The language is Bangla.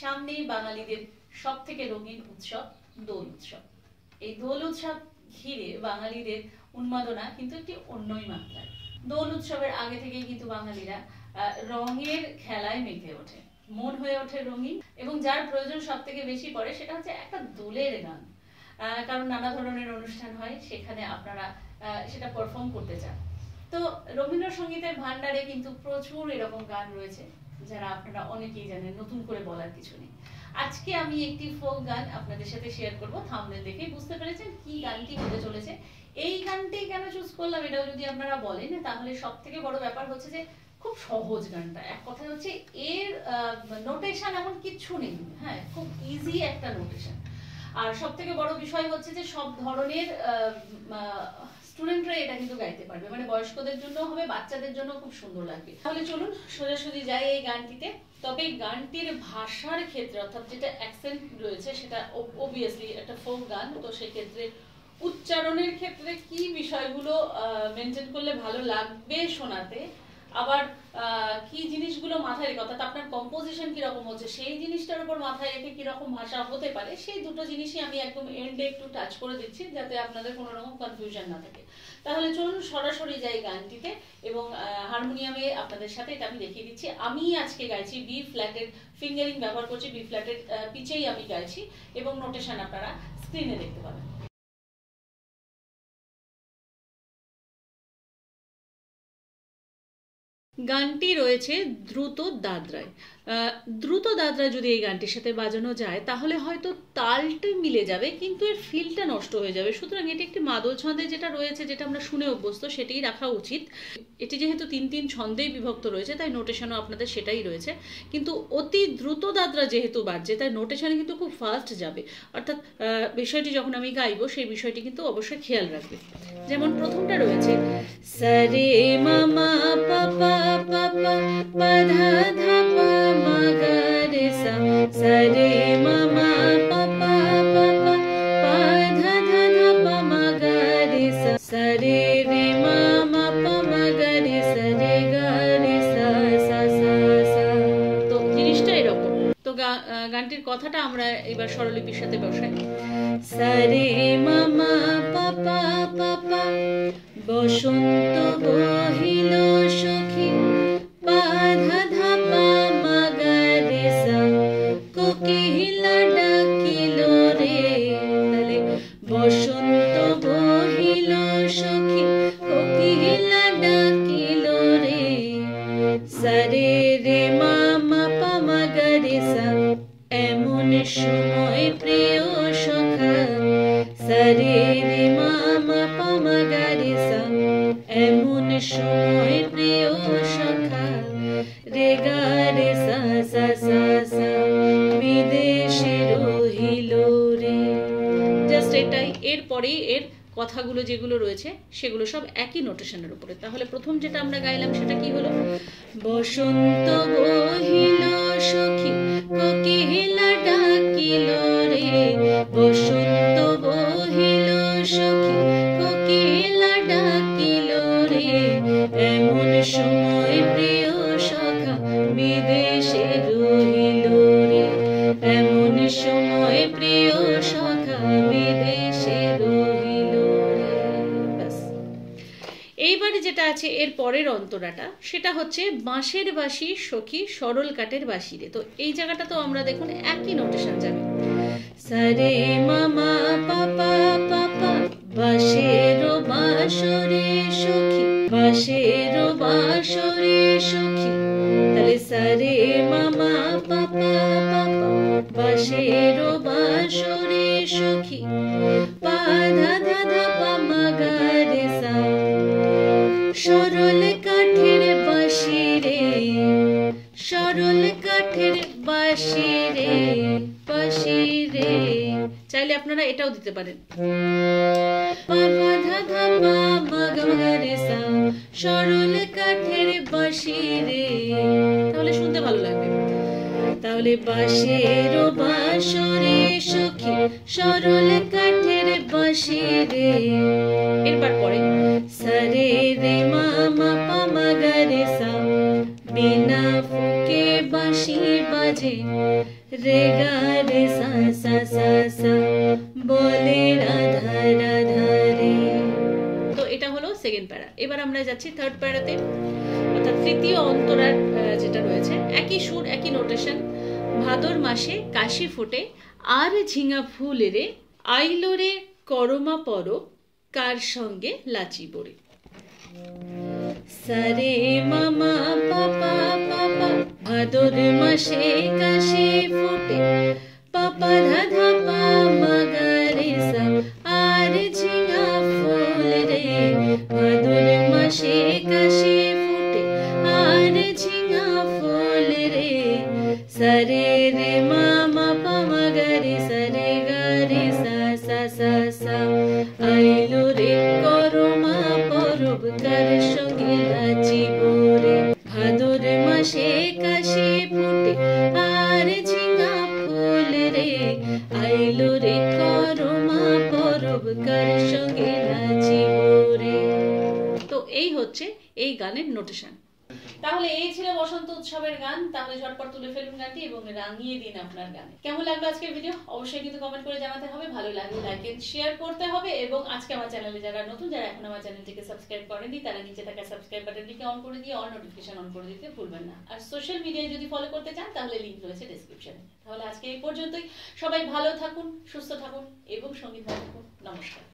সামনেই বাঙালিদের সবথেকে রঙিন উৎসব দোল উৎসব। এই দোল উৎসব ঘিরে বাঙালিদের উন্মাদনা কিন্তু একটি অন্যই মাত্রায়। দোল উৎসবের আগে থেকেই কিন্তু বাঙালিরা রঙের খেলায় মেতে ওঠে, মন হয়ে ওঠে রঙিন, এবং যার প্রয়োজন সব থেকে বেশি পড়ে সেটা হচ্ছে একটা দোলের গান। কারণ নানা ধরনের অনুষ্ঠান হয়, সেখানে আপনারা সেটা পারফর্ম করতে চান। তো রবীন্দ্রসঙ্গীতের ভান্ডারে কিন্তু প্রচুর এরকম গান রয়েছে যারা আপনারা অনেকেই জানেন, নতুন করে বলার কিছু নেই। আজকে আমি একটি ফোক গান আপনাদের সাথে শেয়ার করব। থাম্বনেল দেখে বুঝতে পেরেছেন কি গানটি হতে চলেছে। এই গানটি কেন চুজ করলাম এটাও যদি আপনারা বলেন, তাহলে সব থেকে বড় ব্যাপার হচ্ছে যে খুব সহজ গানটা। এক কথা হচ্ছে এর নোটেশন এমন কিচ্ছু নেই, হ্যাঁ, খুব ইজি একটা নোটেশন। আর সব থেকে বড় বিষয় হচ্ছে যে সব ধরনের স্টুডেন্টরা এটা কিন্তু গাইতে পারবে, মানে বয়স্কদের জন্য হবে, বাচ্চাদের জন্য খুব সুন্দর লাগবে। তাহলে চলুন সোজাসুজি যাই এই গানটিতে। তবে গানটির ভাষার ক্ষেত্রে, অর্থাৎ যেটা অ্যাকসেন্ট রয়েছে সেটা অবভিয়াসলি একটা ফোক গান, তো সেক্ষেত্রে উচ্চারণের ক্ষেত্রে কি বিষয়গুলো মেনটেন করলে ভালো লাগবে শোনাতে, আবার কি জিনিসগুলো মাথায় রেখে, অর্থাৎ আপনার কম্পোজিশন কিরকম হচ্ছে সেই জিনিসটার উপর মাথায় রেখে কিরকম ভাষা হতে পারে, সেই দুটো জিনিসই আমি একদম এন্ডে একটু টাচ করে দিচ্ছি যাতে আপনাদের কোনো রকম কনফিউশন না থাকে। তাহলে চলুন সরাসরি যাই গানটিতে, এবং হারমোনিয়ামে আপনাদের সাথে এটা আমি দেখিয়ে দিচ্ছি। আমি আজকে গাইছি বি ফ্ল্যাটের ফিঙ্গারিং ব্যবহার করছি, বি ফ্ল্যাটের পিচেই আমি গাইছি, এবং নোটেশন আপনারা স্ক্রিনে দেখতে পাবেন। গানটি রয়েছে দ্রুত দাদরায়। দ্রুত দাদরায় যদি এই গানটির সাথে বাজানো যায় তাহলে হয়তো তালটা মিলে যাবে, কিন্তু এর ফিলটা নষ্ট হয়ে যাবে। সুতরাং এটি একটি মাদল ছন্দে যেটা রয়েছে, যেটা আমরা শুনে অভ্যস্ত, সেটাই রাখা উচিত। এটি যেহেতু 3 ছন্দেই বিভক্ত রয়েছে, তাই নোটেশনও আপনাদের সেটাই রয়েছে। কিন্তু অতি দ্রুত দাদরা যেহেতু বাজছে, তাই নোটেশনে কিন্তু খুব ফাস্ট যাবে। অর্থাৎ বিষয়টি যখন আমি গাইবো সেই বিষয়টি কিন্তু অবশ্যই খেয়াল রাখবে। যেমন প্রথমটা রয়েছে সারে মামা পাপা পাপা পাধা ধা পা মা গা রে সা, সারে মামা পাপা পাপা পাধা ধা ধা পা মা গা রে সা, সারে রে মামা পা মা গা রে সা রে গা রে সা সা সা সা। তো জিনিসটা এরকম। তো গানটির কথাটা আমরা এবার স্বরলিপির সাথে বসাই। সারে মামা পাপা পাপা বসন্ত বহিল সখী পাধা ধা পা মা গা রে সা, কোকিলা ডাকিল রে। তাহলে বসন্ত বহিল সখী কোকিলা ডাকিল রে, সারে রে মামা পা মা গা রে সা, এমন সময় প্রিয় সখা, সারে রে মামা পা মা গা রে সা, এমন সময় প্রিয় সখা, রে গা রে সা সা সা সা, বিদেশে রহিল রে। জাস্ট এটাই। এরপরেই এর কথাগুলো যেগুলো রয়েছে সেগুলো সব একই নোটেশনের উপরে। তাহলে প্রথম যেটা আমরা গাইলাম সেটা কি হলো, বসন্ত বহিল সখী কোকিলা ডাকিল রে, বসন্ত বহিল সখী কোকিলা ডাকিল রে, এমন সময় প্রিয় সখা বিদেশে রহিল রে, এমন সময় প্রিয় সখা বিদেশে রহিল রে। ব্যাস। এইবারে যেটা আছে এর পরের অন্তরাটা, সেটা হচ্ছে বাঁশের বাঁশি সখী সরল কাঠের বাঁশি রে। তো এই জায়গাটা তো আমরা দেখুন একই নোটেশন যাবে, সারে মামা পাপা পাপা বাঁশের বাঁশরে সখী, বাঁশের বাঁশরে সখী। তাহলে সারে মামা পাপা পাপা বাঁশের বাঁশরে সখী, পাধা ধা ধা পা মা গা রে সা, সরল কাঠের বাঁশি রে, সরল কাঠের বাঁশি রে, বাঁশি রে। চাইলে আপনারা এটাও দিতে পারেন, পা পা ধা ধা পা মা গা রে সা, সরল কাঠের বাঁশি রে। তাহলে শুনতে ভালো লাগবে। তাহলে বাঁশের বাঁশরে সখী সরল কাঠের বাঁশি রে। এরপর পরে সারে রে মামা পা মা গা রে সা, বিনা ফুকে বাঁশি বাজে রে গা রে সা সা সা সা বলে রাধা রাধা রে। তো এটা হলো সেকেন্ড প্যারা। এবার আমরা যাচ্ছি থার্ড প্যারাতে, অর্থাৎ তৃতীয় অন্তরার যেটা রয়েছে, একই সুর একই নোটেশন। ভাদর মাসে কাশি ফোটে আর ঝিঙা ফুল রে, আইলো রে করমা পরব কার সঙ্গে লাচি পড়ে। সারে মামা পাপা পাপা ভাদর মাসে কাশি ফোটে, পাপা ধাধা পা মাগারে সা আর ঝিঙা ফুল রে, ভাদর মাসে কাশি ফোটে আর ঝিঙা ফুল রে, সারে রে মামা পা মাগারে সারে গারে সা সা সা সা, আইলো রে করমা পরব কার সঙ্গে লাচি পড়ে। ভাদর মাসে কাশি ফোটে আর ঝিঙা ফুল রে, আইলো রে করমা পরব কার সঙ্গে লাচি পড়ে। তো এই হচ্ছে এই গানের নোটেশন। তাহলে এই ছিল বসন্ত উৎসবের গান। তাহলে ঝটপট তুলে ফেলুন গানটি এবং রাঙিয়ে দিন আপনার গানে। কেমন লাগলো আজকের ভিডিও অবশ্যই কিন্তু কমেন্ট করে জানাতে হবে। ভালো লাগলে লাইক এন্ড শেয়ার করতে হবে, এবং আজকে আমার চ্যানেলে যারা নতুন, যারা এখন আমার চ্যানেলটিকে সাবস্ক্রাইব করেননি, তারা নিচে থাকা সাবস্ক্রাইব বাটনটিকে অন করে দিয়ে অল নোটিফিকেশন অন করে দিতে ভুলবেন না। আর সোশ্যাল মিডিয়ায় যদি ফলো করতে চান তাহলে লিংক রয়েছে ডেসক্রিপশনে। তাহলে আজকে এই পর্যন্তই। সবাই ভালো থাকুন, সুস্থ থাকুন এবং সঙ্গীত ভালো থাকুন। নমস্কার।